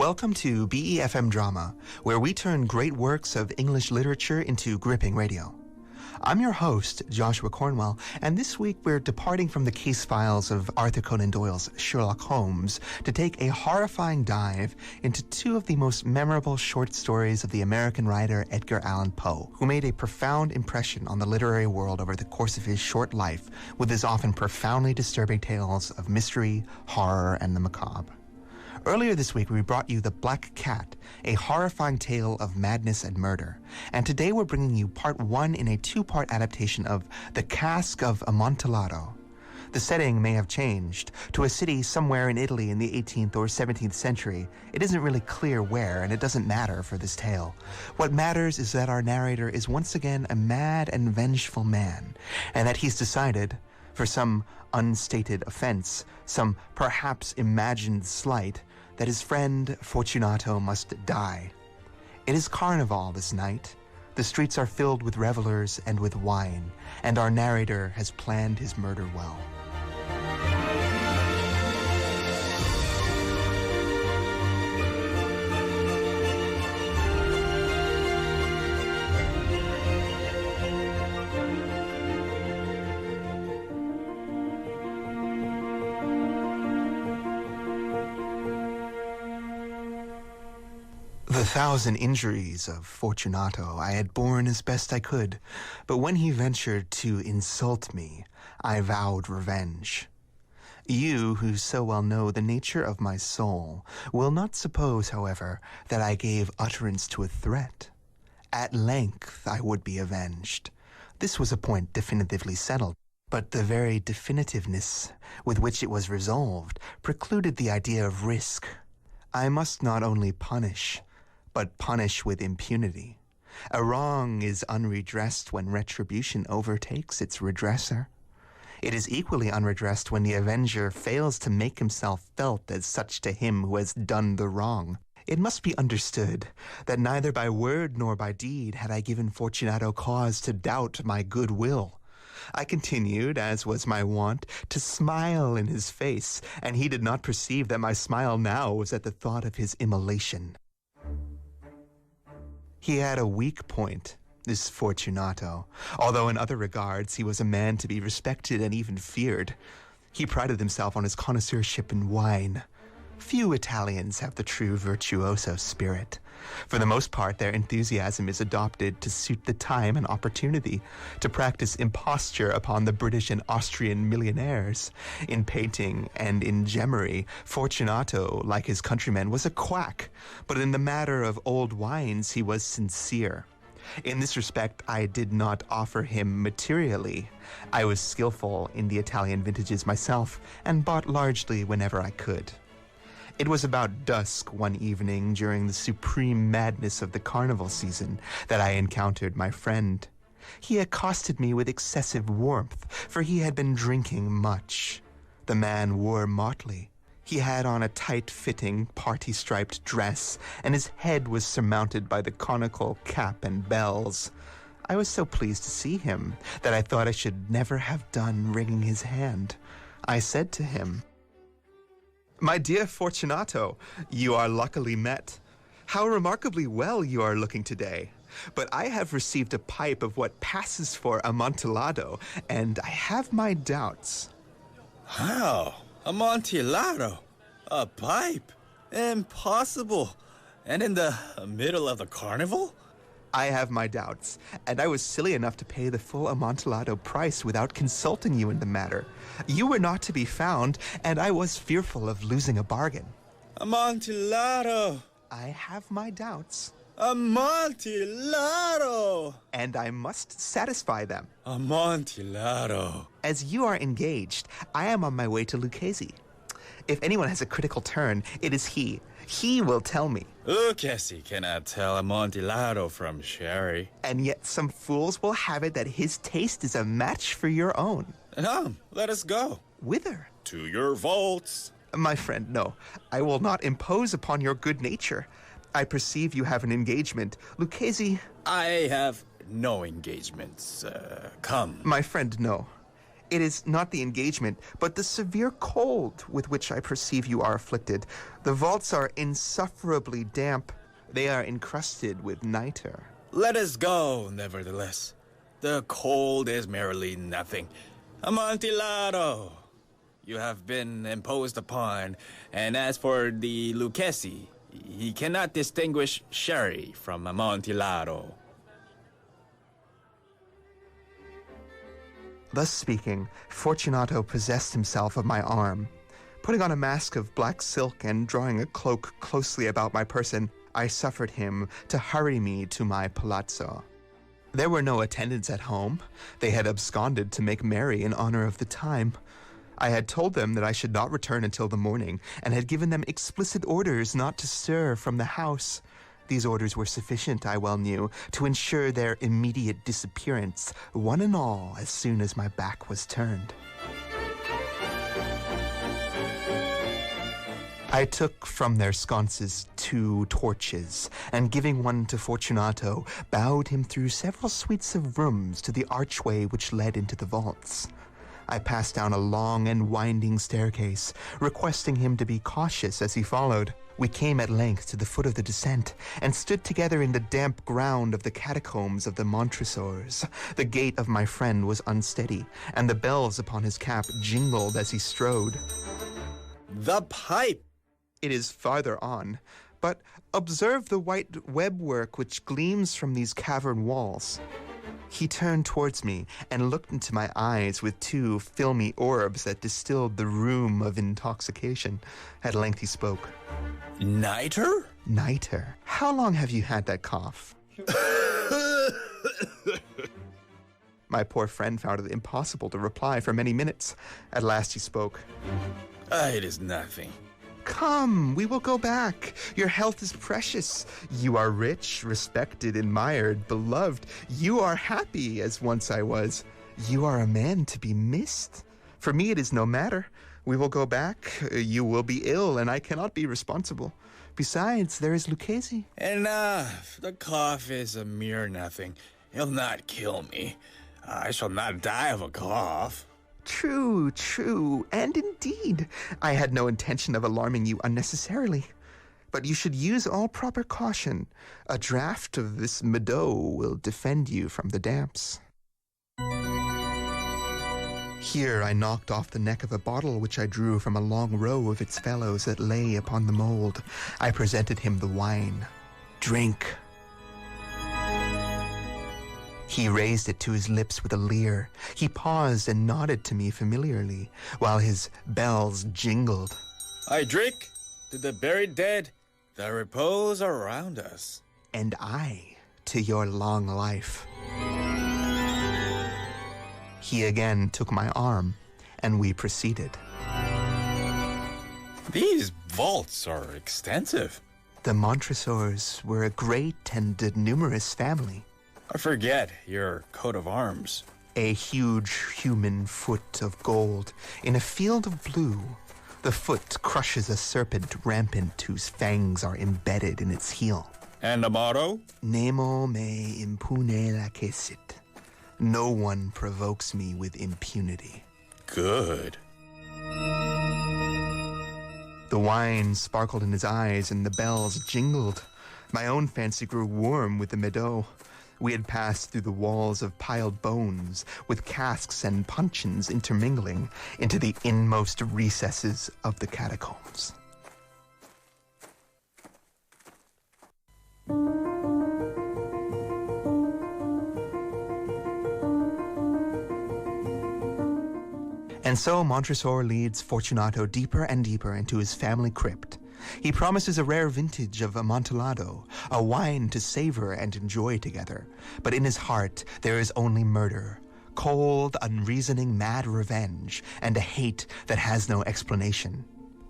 Welcome to BeFM Drama, where we turn great works of English literature into gripping radio. I'm your host, Joshua Cornwell, and this week we're departing from the case files of Arthur Conan Doyle's Sherlock Holmes to take a horrifying dive into two of the most memorable short stories of the American writer Edgar Allan Poe, who made a profound impression on the literary world over the course of his short life with his often profoundly disturbing tales of mystery, horror, and the macabre. Earlier this week, we brought you The Black Cat, a horrifying tale of madness and murder. And today we're bringing you part one in a two-part adaptation of The Cask of Amontillado. The setting may have changed to a city somewhere in Italy in the 18th or 17th century. It isn't really clear where, and it doesn't matter for this tale. What matters is that our narrator is once again a mad and vengeful man, and that he's decided, for some unstated offense, some perhaps imagined slight, that his friend Fortunato must die. It is carnival this night. The streets are filled with revelers and with wine, and our narrator has planned his murder well. The 1,000 injuries of Fortunato I had borne as best I could, but when he ventured to insult me, I vowed revenge. You, who so well know the nature of my soul, will not suppose, however, that I gave utterance to a threat. At length I would be avenged. This was a point definitively settled, but the very definitiveness with which it was resolved precluded the idea of risk. I must not only punish, but punish with impunity. A wrong is unredressed when retribution overtakes its redresser. It is equally unredressed when the avenger fails to make himself felt as such to him who has done the wrong. It must be understood that neither by word nor by deed had I given Fortunato cause to doubt my goodwill. I continued, as was my wont, to smile in his face, and he did not perceive that my smile now was at the thought of his immolation. He had a weak point, this Fortunato, although in other regards he was a man to be respected and even feared. He prided himself on his connoisseurship in wine. Few Italians have the true virtuoso spirit. For the most part, their enthusiasm is adopted to suit the time and opportunity, to practice imposture upon the British and Austrian millionaires. In painting and in gemmery, Fortunato, like his countrymen, was a quack, but in the matter of old wines he was sincere. In this respect, I did not offer him materially. I was skillful in the Italian vintages myself, and bought largely whenever I could. It was about dusk one evening during the supreme madness of the carnival season that I encountered my friend. He accosted me with excessive warmth, for he had been drinking much. The man wore motley. He had on a tight-fitting, party-striped dress, and his head was surmounted by the conical cap and bells. I was so pleased to see him that I thought I should never have done wringing his hand. I said to him, "My dear Fortunato, you are luckily met. How remarkably well you are looking today. But I have received a pipe of what passes for Amontillado, and I have my doubts." How? Amontillado? A pipe? Impossible. And in the middle of the carnival? I have my doubts, and I was silly enough to pay the full Amontillado price without consulting you in the matter. You were not to be found, and I was fearful of losing a bargain. Amontillado! I have my doubts. Amontillado! And I must satisfy them. Amontillado. As you are engaged, I am on my way to Lucchese. If anyone has a critical turn, it is he. He will tell me. Lucchese cannot tell Amontillado from sherry. And yet some fools will have it that his taste is a match for your own. Let us go. Whither? To your vaults. My friend, no. I will not impose upon your good nature. I perceive you have an engagement. Lucchese... I have no engagements. Come. My friend, no. It is not the engagement, but the severe cold with which I perceive you are afflicted. The vaults are insufferably damp. They are encrusted with nitre. Let us go, nevertheless. The cold is merely nothing. Amontillado! You have been imposed upon, and as for the Lucchesi, he cannot distinguish sherry from Amontillado. Thus speaking, Fortunato possessed himself of my arm. Putting on a mask of black silk and drawing a cloak closely about my person, I suffered him to hurry me to my palazzo. There were no attendants at home. They had absconded to make merry in honor of the time. I had told them that I should not return until the morning, and had given them explicit orders not to stir from the house. These orders were sufficient, I well knew, to ensure their immediate disappearance, one and all, as soon as my back was turned. I took from their sconces 2 torches, and giving one to Fortunato, bowed him through several suites of rooms to the archway which led into the vaults. I passed down a long and winding staircase, requesting him to be cautious as he followed. We came at length to the foot of the descent, and stood together in the damp ground of the catacombs of the Montresors. The gait of my friend was unsteady, and the bells upon his cap jingled as he strode. The pipe! It is farther on, but observe the white webwork which gleams from these cavern walls. He turned towards me and looked into my eyes with 2 filmy orbs that distilled the rheum of intoxication. At length he spoke. Nitre? Nitre? How long have you had that cough? My poor friend found it impossible to reply for many minutes. At last he spoke. It is nothing. Come, we will go back. Your health is precious. You are rich, respected, admired, beloved. You are happy, as once I was. You are a man to be missed. For me, it is no matter. We will go back. You will be ill, and I cannot be responsible. Besides, there is Lucchesi. Enough. The cough is a mere nothing. It'll not kill me. I shall not die of a cough. True, and indeed, I had no intention of alarming you unnecessarily. But you should use all proper caution. A draught of this Medoc will defend you from the damps. Here I knocked off the neck of a bottle which I drew from a long row of its fellows that lay upon the mold. I presented him the wine. Drink. He raised it to his lips with a leer. He paused and nodded to me familiarly, while his bells jingled. I drink to the buried dead that repose around us. And I to your long life. He again took my arm, and we proceeded. These vaults are extensive. The Montresors were a great and numerous family. I forget your coat of arms. A huge human foot of gold in a field of blue. The foot crushes a serpent rampant whose fangs are embedded in its heel. And the motto? Nemo me impune lacessit. No one provokes me with impunity. Good. The wine sparkled in his eyes and the bells jingled. My own fancy grew warm with the Medoc. We had passed through the walls of piled bones, with casks and puncheons intermingling, into the inmost recesses of the catacombs. And so Montresor leads Fortunato deeper and deeper into his family crypt. He promises a rare vintage of Amontillado, a wine to savor and enjoy together. But in his heart there is only murder, cold, unreasoning, mad revenge, and a hate that has no explanation.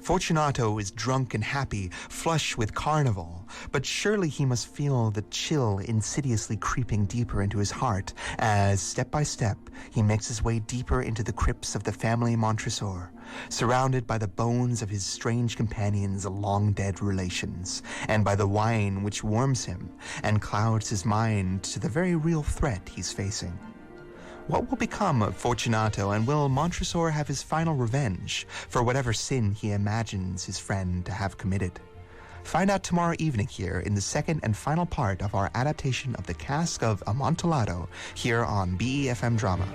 Fortunato is drunk and happy, flush with carnival, but surely he must feel the chill insidiously creeping deeper into his heart as, step by step, he makes his way deeper into the crypts of the family Montresor, surrounded by the bones of his strange companions' long-dead relations, and by the wine which warms him and clouds his mind to the very real threat he's facing. What will become of Fortunato, and will Montresor have his final revenge for whatever sin he imagines his friend to have committed? Find out tomorrow evening here in the second and final part of our adaptation of the Cask of Amontillado here on BeFM Drama.